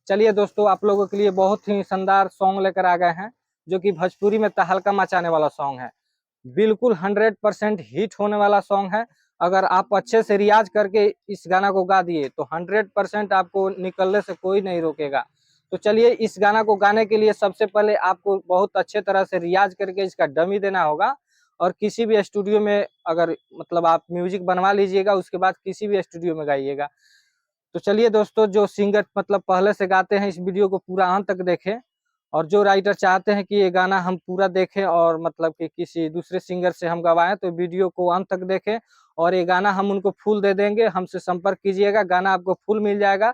चलिए दोस्तों, आप लोगों के लिए बहुत ही शानदार सॉन्ग लेकर आ गए हैं, जो कि भोजपुरी में तहलका मचाने वाला सॉन्ग है। बिल्कुल 100% हिट होने वाला सॉन्ग है। अगर आप अच्छे से रियाज करके इस गाना को गा दिए तो 100% आपको निकलने से कोई नहीं रोकेगा। तो चलिए, इस गाना को गाने के लिए सबसे पहले आपको बहुत अच्छे तरह से रियाज करके इसका डमी देना होगा। और किसी भी स्टूडियो में अगर मतलब आप म्यूजिक बनवा लीजिएगा, उसके बाद किसी भी स्टूडियो में गाइएगा। तो चलिए दोस्तों, जो सिंगर मतलब पहले से गाते हैं इस वीडियो को पूरा अंत तक देखें। और जो राइटर चाहते हैं कि ये गाना हम पूरा देखें और मतलब कि किसी दूसरे सिंगर से हम गवाएं, तो वीडियो को अंत तक देखें। और ये गाना हम उनको फुल दे देंगे, हमसे संपर्क कीजिएगा, गाना आपको फुल मिल जाएगा।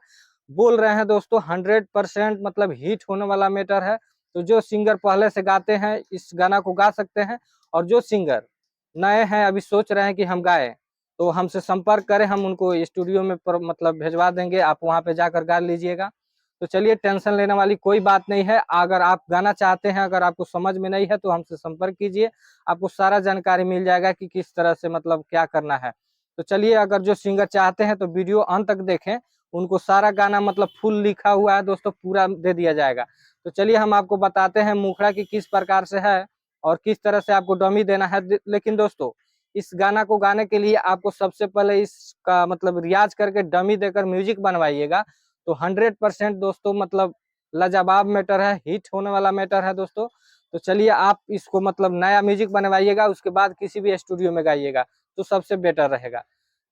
बोल रहे हैं दोस्तों, 100% मतलब हिट होने वाला मैटर है। तो जो सिंगर पहले से गाते हैं इस गाना को गा सकते हैं। और जो सिंगर नए हैं, अभी सोच रहे हैं कि हम गाएं, तो हमसे संपर्क करें, हम उनको स्टूडियो में मतलब भेजवा देंगे, आप वहां पे जाकर गा लीजिएगा। तो चलिए, टेंशन लेने वाली कोई बात नहीं है। अगर आप गाना चाहते हैं, अगर आपको समझ में नहीं है तो हमसे संपर्क कीजिए, आपको सारा जानकारी मिल जाएगा कि किस तरह से मतलब क्या करना है। तो चलिए, अगर जो सिंगर चाहते हैं तो वीडियो अंत तक देखें, उनको सारा गाना मतलब फुल लिखा हुआ है दोस्तों, पूरा दे दिया जाएगा। तो चलिए, हम आपको बताते हैं मुखड़ा की किस प्रकार से है और किस तरह से आपको डमी देना है। लेकिन दोस्तों, इस गाना को गाने के लिए आपको सबसे पहले इसका मतलब रियाज करके डमी देकर म्यूजिक बनवाइएगा। तो 100% दोस्तों मतलब लाजवाब मैटर है, हिट होने वाला मैटर है दोस्तों। तो चलिए, आप इसको मतलब नया म्यूजिक बनवाइएगा, उसके बाद किसी भी स्टूडियो में गाइएगा तो सबसे बेटर रहेगा।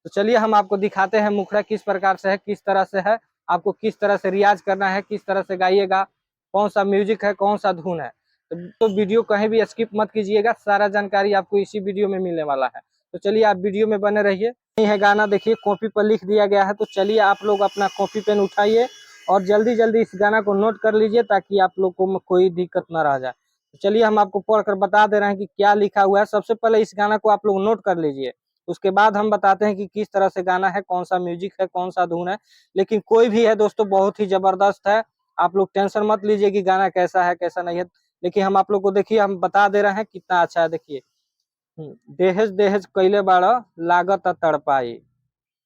तो चलिए, हम आपको दिखाते हैं मुखड़ा किस प्रकार से है, किस तरह से है, आपको किस तरह से रियाज करना है, किस तरह से गाइएगा, कौन सा म्यूजिक है, कौन सा धुन है। तो वीडियो कहीं भी स्किप मत कीजिएगा, सारा जानकारी आपको इसी वीडियो में मिलने वाला है। तो चलिए, आप वीडियो में बने रहिए। नहीं है गाना, देखिए कॉपी पर लिख दिया गया है। तो चलिए, आप लोग अपना कॉपी पेन उठाइए और जल्दी जल्दी इस गाना को नोट कर लीजिए, ताकि आप लोग को कोई दिक्कत ना रह जाए। तो चलिए, हम आपको पढ़कर बता दे रहे हैं कि क्या लिखा हुआ है। सबसे पहले इस गाना को आप लोग नोट कर लीजिए, उसके बाद हम बताते हैं कि किस तरह से गाना है, कौन सा म्यूजिक है, कौन सा धुन है। लेकिन कोई भी है दोस्तों, बहुत ही जबरदस्त है। आप लोग टेंशन मत लीजिए कि गाना कैसा है कैसा नहीं है। देखिए, हम आप लोग को देखिए, हम बता दे रहे हैं कितना अच्छा है। देखिए, देहज देहज कैले बाड़ लागत तड़पाई,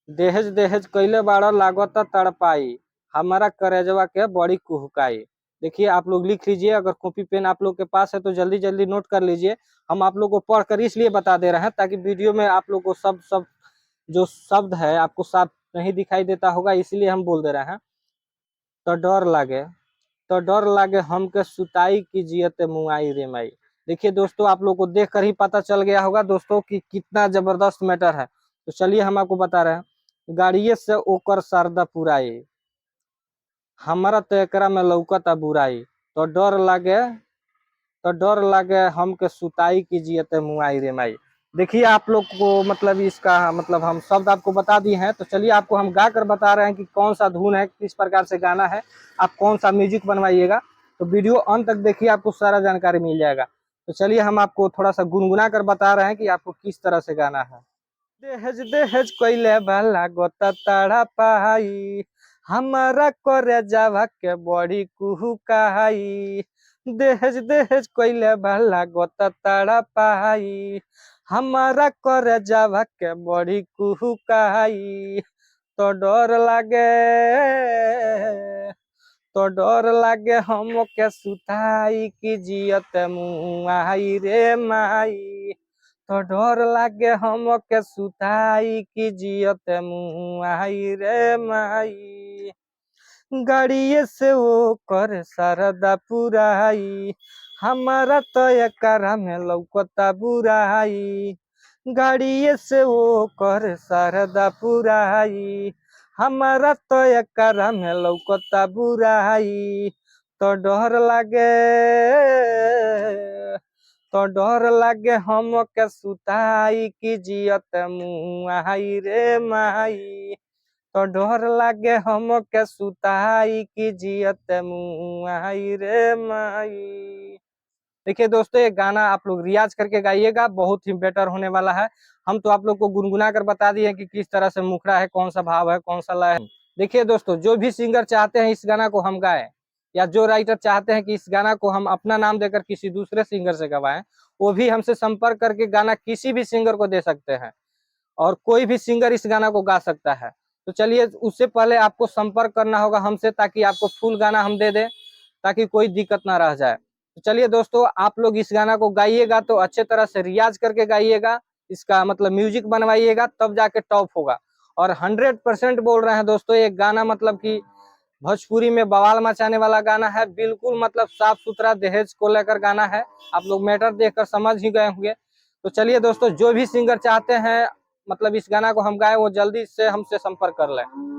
देहज देहज कैले बाड़ लागत तड़पाई, हमारा करेजवा के बड़ी कुहकाई। देखिए, आप लोग लिख लीजिए, अगर कॉपी पेन आप लोग के पास है तो जल्दी जल्दी नोट कर लीजिए। हम आप लोग को पढ़कर इसलिए बता दे रहे हैं ताकि वीडियो में आप लोग को सब सब जो शब्द है आपको साफ नहीं दिखाई देता होगा, इसलिए हम बोल दे रहे हैं। तो डर लागे, तो डर लागे हमके सुताई की जियते मुआई रे माई। देखिए दोस्तों, आप लोग को देखकर ही पता चल गया होगा दोस्तों कि कितना जबरदस्त मैटर है। तो चलिए, हम आपको बता रहे हैं। गाड़िए से ओकर शारदा पुराई, हमारा तो एकरा में लौकता बुराई। तो डर लागे, तो डर लागे हमके सुताई की जियते मुआई रे माई। देखिए, आप लोग को मतलब इसका मतलब हम शब्द आपको बता दिए हैं। तो चलिए, आपको हम गा कर बता रहे हैं कि कौन सा धुन है, किस प्रकार से गाना है, आप कौन सा म्यूजिक बनवाइएगा। तो वीडियो अंत तक देखिए, आपको सारा जानकारी मिल जाएगा। तो चलिए, हम आपको थोड़ा सा गुनगुना कर बता रहे हैं कि आपको किस तरह से गाना है। देहज देहज कोइले बाला गोता ताड़ा पाई, हमारा करे जावा के बड़ी कुहुकाई। देहज देहज कोइले बाला गोता ताड़ा पाई, हमारा करे जावा के बड़ी कुहुकाई। तो डर लागे, तो डर लागे हम के सुताई की जियत मुआई रे माई। तो डर लागे हम के सुताई की जियत मुआई रे माई। गाड़िए से वो कर सरदा पुराई, हमारा तो एकरा में लौकता बुराई। गाड़िए से वो कर सरदा पुराई, हमारा तो एकरा में लौकता बुराई। तो डर लागे, तो डर लागे हम के सुताई की जियत मुआई रे माई। तो डर लागे हम के सुताई की जियत मुआई रे माई। देखिए दोस्तों, ये गाना आप लोग रियाज करके गाइएगा, बहुत ही बेटर होने वाला है। हम तो आप लोग को गुनगुना कर बता दिए कि किस तरह से मुखड़ा है, कौन सा भाव है, कौन सा लय है। देखिए दोस्तों, जो भी सिंगर चाहते हैं इस गाना को हम गाएं, या जो राइटर चाहते हैं कि इस गाना को हम अपना नाम देकर किसी दूसरे सिंगर से गवाएं, वो भी हमसे संपर्क करके गाना किसी भी सिंगर को दे सकते हैं। और कोई भी सिंगर इस गाना को गा सकता है। तो चलिए उससे पहले आपको संपर्क करना होगा हमसे, ताकि आपको फुल गाना हम दे दें, ताकि कोई दिक्कत ना रह जाए। तो चलिए दोस्तों, आप लोग इस गाना को गाइएगा तो अच्छे तरह से रियाज करके गाइएगा, इसका मतलब म्यूजिक बनवाइएगा, तब जाके टॉप होगा। और 100% बोल रहे हैं दोस्तों, ये गाना मतलब कि भोजपुरी में बवाल मचाने वाला गाना है। बिल्कुल मतलब साफ सुथरा दहेज को लेकर गाना है, आप लोग मैटर देखकर समझ ही गए होंगे। तो चलिए दोस्तों, जो भी सिंगर चाहते हैं मतलब इस गाना को हम गाएं, वो जल्दी से हमसे संपर्क कर लें।